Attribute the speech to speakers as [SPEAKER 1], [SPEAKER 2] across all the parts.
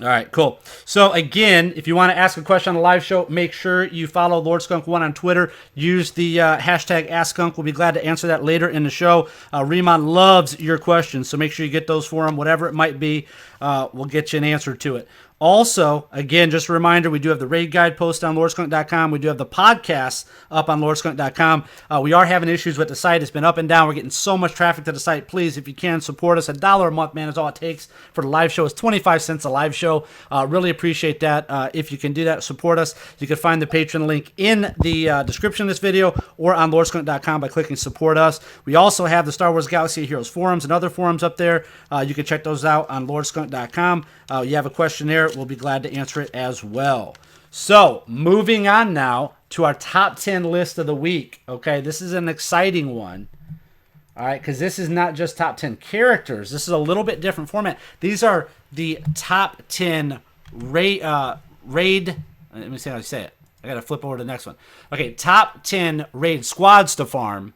[SPEAKER 1] All right, cool. So again, if you want to ask a question on the live show, make sure you follow Lord Skunk One on Twitter. Use the hashtag AskSkunk. We'll be glad to answer that later in the show. Riemann loves your questions, so make sure you get those for him, whatever it might be. We'll get you an answer to it. Also, again, just a reminder, we do have the raid guide post on lordskunk.com. We do have the podcast up on lordskunk.com. We are having issues with the site. It's been up and down. We're getting so much traffic to the site. Please, if you can, support us. $1 a month, man, is all it takes for the live show. It's 25 cents a live show. Really appreciate that. If you can do that, support us. You can find the Patreon link in the description of this video or on lordskunk.com by clicking support us. We also have the Star Wars Galaxy of Heroes forums and other forums up there. You can check those out on lordskunk.com. You have a question there, we'll be glad to answer it as well. So, moving on now to our top 10 list of the week. Okay, this is an exciting one. All right, because this is not just top 10 characters. This is a little bit different format. These are the top 10 raid. Let me see how I say it. I got to flip over to the next one. Okay, top 10 raid squads to farm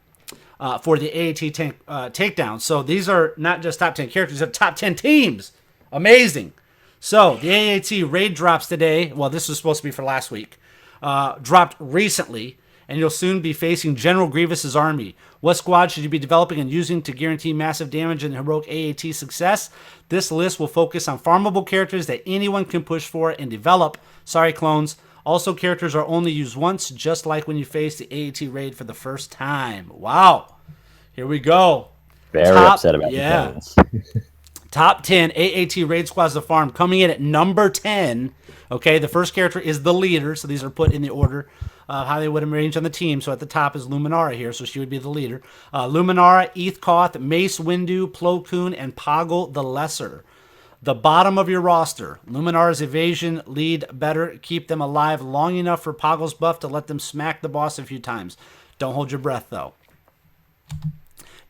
[SPEAKER 1] for the AAT takedown. So these are not just top 10 characters, they're top 10 teams. Amazing. So, the AAT raid drops today. Well, this was supposed to be for last week. Dropped recently, and you'll soon be facing General Grievous's army. What squad should you be developing and using to guarantee massive damage and heroic AAT success? This list will focus on farmable characters that anyone can push for and develop. Sorry, clones. Also, characters are only used once, just like when you face the AAT raid for the first time. Wow. Here we go.
[SPEAKER 2] Very upset about the clones.
[SPEAKER 1] Top 10 AAT raid squads to farm. Coming in at number 10. Okay, the first character is the leader. So these are put in the order of how they would arrange on the team. So at the top is Luminara here. So she would be the leader. Luminara, Eth Koth, Mace Windu, Plo Koon, and Poggle the Lesser. The bottom of your roster. Luminara's evasion lead better keep them alive long enough for Poggle's buff to let them smack the boss a few times. Don't hold your breath, though.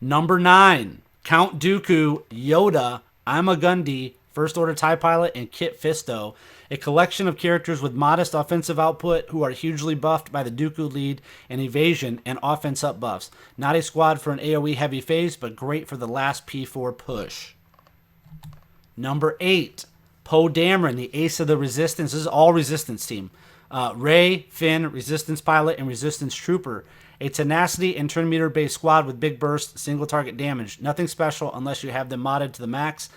[SPEAKER 1] Number 9. Count Dooku, Yoda, Amagundi, First Order TIE Pilot, and Kit Fisto. A collection of characters with modest offensive output who are hugely buffed by the Dooku lead and evasion and offense up buffs. Not a squad for an AoE heavy phase, but great for the last P4 push. Number 8. Poe Dameron, the ace of the Resistance. This is all Resistance team. Rey, Finn, Resistance Pilot, and Resistance Trooper. A tenacity and turn meter based squad with big burst, single target damage. Nothing special unless you have them modded to the max,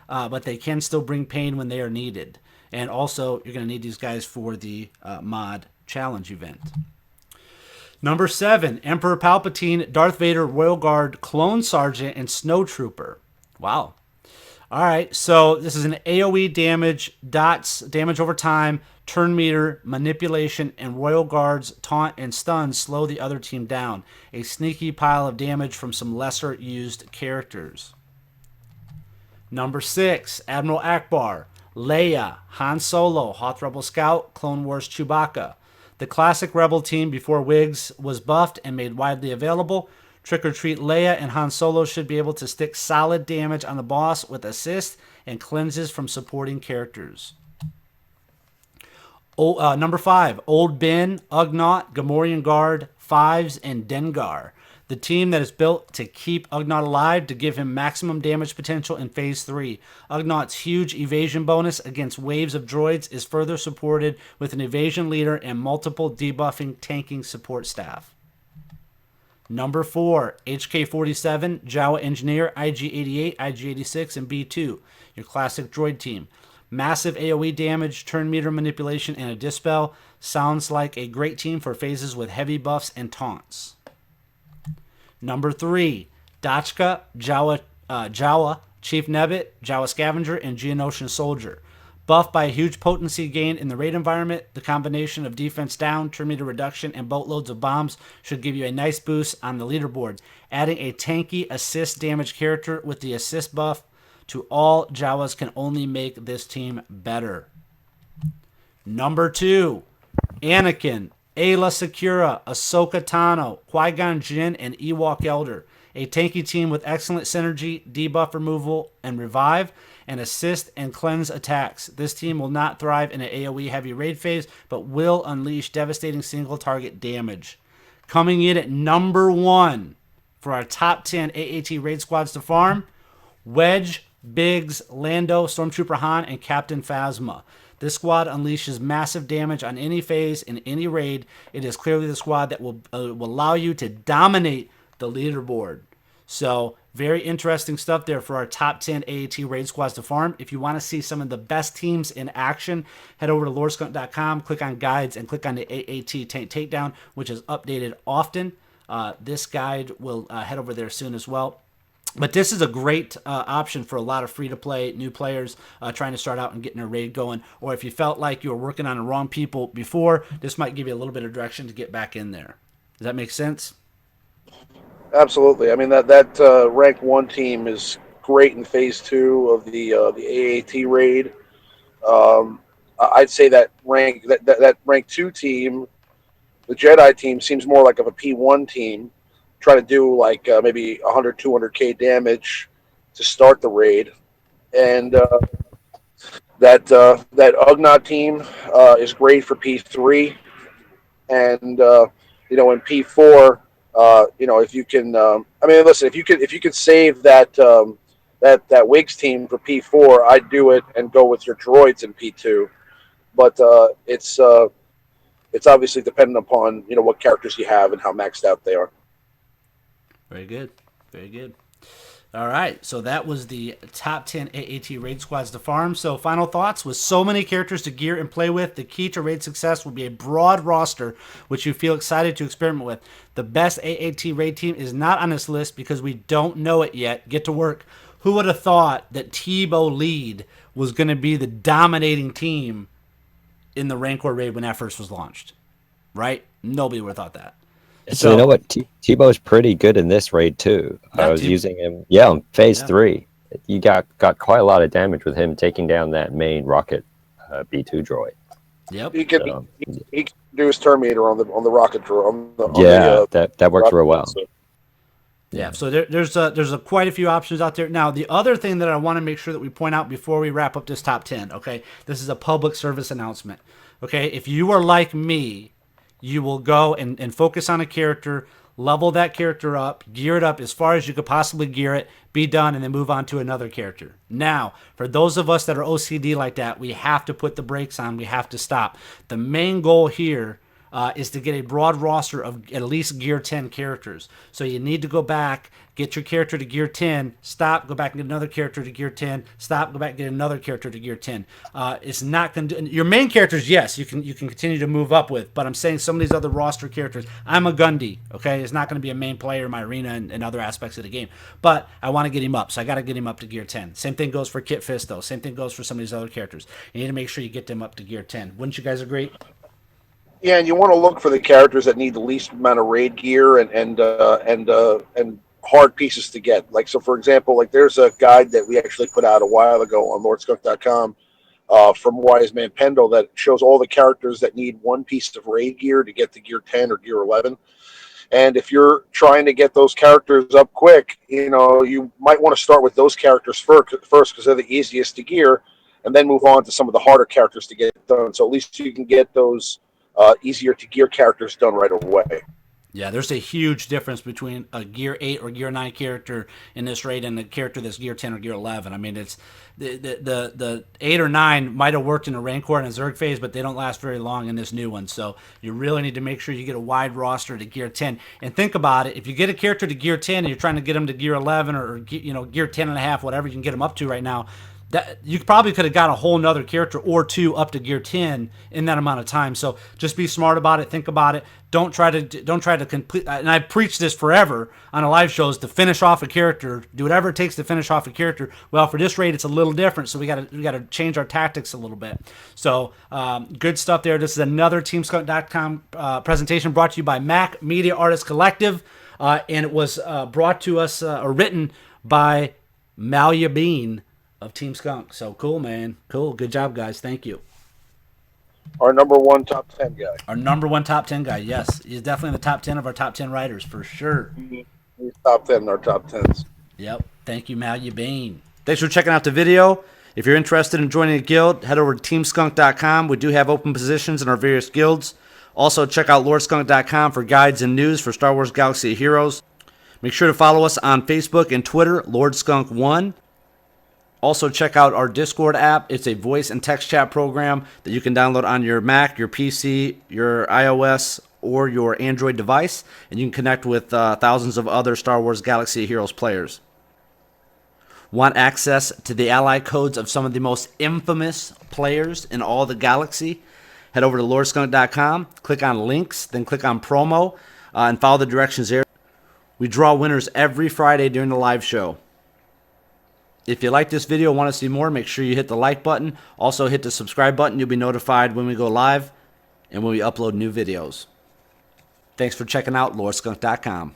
[SPEAKER 1] but they can still bring pain when they are needed. And also, you're going to need these guys for the mod challenge event. Number 7, Emperor Palpatine, Darth Vader, Royal Guard, Clone Sergeant, and Snow Trooper. Wow. All right, so this is an AoE damage, dots, damage over time, turn meter, manipulation, and Royal Guard's taunt and stun slow the other team down. A sneaky pile of damage from some lesser used characters. Number 6, Admiral Akbar, Leia, Han Solo, Hoth Rebel Scout, Clone Wars Chewbacca. The classic Rebel team before Wigs was buffed and made widely available. Trick or Treat Leia and Han Solo should be able to stick solid damage on the boss with assists and cleanses from supporting characters. Number 5, Old Ben, Ugnaught, Gamorrean Guard, Fives, and Dengar. The team that is built to keep Ugnaught alive to give him maximum damage potential in Phase 3. Ugnaught's huge evasion bonus against waves of droids is further supported with an evasion leader and multiple debuffing tanking support staff. Number 4, HK-47, Jawa Engineer, IG-88, IG-86, and B-2. Your classic droid team. Massive AoE damage, turn meter manipulation, and a dispel. Sounds like a great team for phases with heavy buffs and taunts. Number 3, Dachka, Jawa, Chief Nebbit, Jawa Scavenger, and Geonosian Soldier. Buffed by a huge potency gain in the raid environment, the combination of defense down, turn meter reduction, and boatloads of bombs should give you a nice boost on the leaderboard. Adding a tanky assist damage character with the assist buff to all Jawas can only make this team better. Number 2, Anakin, Ayla Secura, Ahsoka Tano, Qui-Gon Jinn, and Ewok Elder. A tanky team with excellent synergy, debuff removal, and revive, and assist and cleanse attacks. This team will not thrive in an AoE heavy raid phase, but will unleash devastating single target damage. Coming in at number 1 for our top 10 AAT raid squads to farm, Wedge, Biggs, Lando, Stormtrooper Han, and Captain Phasma. This squad unleashes massive damage on any phase in any raid. It is clearly the squad that will allow you to dominate the leaderboard. So, very interesting stuff there for our top 10 AAT raid squads to farm. If you want to see some of the best teams in action, head over to lordskunk.com, click on guides, and click on the AAT Tank Takedown, which is updated often. This guide will head over there soon as well. But this is a great option for a lot of free-to-play new players trying to start out and getting a raid going. Or if you felt like you were working on the wrong people before, this might give you a little bit of direction to get back in there. Does that make sense?
[SPEAKER 3] Absolutely. I mean, that rank 1 team is great in phase 2 of the AAT raid. I'd say that rank 2 team, the Jedi team, seems more like of a P1 team. Try to do like maybe 100, 200k damage to start the raid, and that Ugnaught team is great for P3, and in P4, if you can, I mean, listen, if you could save that Wigs team for P4, I'd do it and go with your droids in P2, but it's obviously dependent upon what characters you have and how maxed out they are.
[SPEAKER 1] Very good. Very good. All right. So that was the top 10 AAT raid squads to farm. So final thoughts. With so many characters to gear and play with, the key to raid success will be a broad roster, which you feel excited to experiment with. The best AAT raid team is not on this list because we don't know it yet. Get to work. Who would have thought that Tebow Lead was going to be the dominating team in the Rancor raid when that first was launched? Right? Nobody would have thought that.
[SPEAKER 2] So you know what? Tebow's pretty good in this raid too. I was using him, on phase 3. You got quite a lot of damage with him taking down that main rocket B2 droid.
[SPEAKER 1] Yep.
[SPEAKER 3] He can do his Terminator on the rocket droid.
[SPEAKER 2] That works real well.
[SPEAKER 1] Yeah, so there's quite a few options out there. Now, the other thing that I want to make sure that we point out before we wrap up this top 10, okay, this is a public service announcement. Okay, if you are like me, you will go and focus on a character, level that character up, gear it up as far as you could possibly gear it, be done, and then move on to another character. Now, for those of us that are OCD like that, we have to put the brakes on. We have to stop. The main goal here is to get a broad roster of at least gear 10 characters. So you need to go back, get your character to gear 10, stop, go back and get another character to gear 10, stop, go back and get another character to gear 10. It's not going to... Your main characters, yes, you can continue to move up with, but I'm saying some of these other roster characters, I'm a Gundy, okay? It's not going to be a main player in my arena and other aspects of the game, but I want to get him up, so I got to get him up to gear 10. Same thing goes for Kit Fisto. Same thing goes for some of these other characters. You need to make sure you get them up to gear 10. Wouldn't you guys agree?
[SPEAKER 3] Yeah, and you want to look for the characters that need the least amount of raid gear and hard pieces to get. Like, so for example, like there's a guide that we actually put out a while ago on lordskunk.com from Wise Man Pendle that shows all the characters that need one piece of raid gear to get to gear 10 or gear 11. And if you're trying to get those characters up quick, you might want to start with those characters first because they're the easiest to gear, and then move on to some of the harder characters to get done. So at least you can get those easier to gear characters done right away.
[SPEAKER 1] Yeah, there's a huge difference between a gear 8 or gear 9 character in this raid and a character that's gear 10 or gear 11. I mean, it's the 8 or 9 might have worked in a Rancor and a Zerg phase, but they don't last very long in this new one. So you really need to make sure you get a wide roster to gear 10. And think about it. If you get a character to gear 10 and you're trying to get them to gear 11 or gear 10 and a half, whatever you can get them up to right now, that you probably could have got a whole nother character or two up to gear 10 in that amount of time. So just be smart about it. Think about it. Don't try to complete. And I preach this forever on the live shows, to finish off a character. Do whatever it takes to finish off a character. Well, for this raid, it's a little different, so we got to change our tactics a little bit. So good stuff there. This is another TeamSkunk.com presentation brought to you by Mac Media Artists Collective, and it was brought to us or written by Malia Bean of Team Skunk. So cool, man. Cool. Good job, guys. Thank you.
[SPEAKER 3] Our number one top 10 guy.
[SPEAKER 1] Our number one top 10 guy. Yes. He's definitely in the top 10 of our top 10 writers for sure.
[SPEAKER 3] He's top 10 in our top 10s.
[SPEAKER 1] Yep. Thank you, Malia Bean. Thanks for checking out the video. If you're interested in joining a guild, head over to teamskunk.com. We do have open positions in our various guilds. Also, check out lordskunk.com for guides and news for Star Wars Galaxy of Heroes. Make sure to follow us on Facebook and Twitter, LordSkunk1. Also, check out our Discord app. It's a voice and text chat program that you can download on your Mac, your PC, your iOS, or your Android device, and you can connect with thousands of other Star Wars Galaxy of Heroes players. Want access to the ally codes of some of the most infamous players in all the galaxy? Head over to lordskunk.com, click on links, then click on promo, and follow the directions there. We draw winners every Friday during the live show. If you like this video and want to see more, make sure you hit the like button. Also hit the subscribe button. You'll be notified when we go live and when we upload new videos. Thanks for checking out lordskunk.com.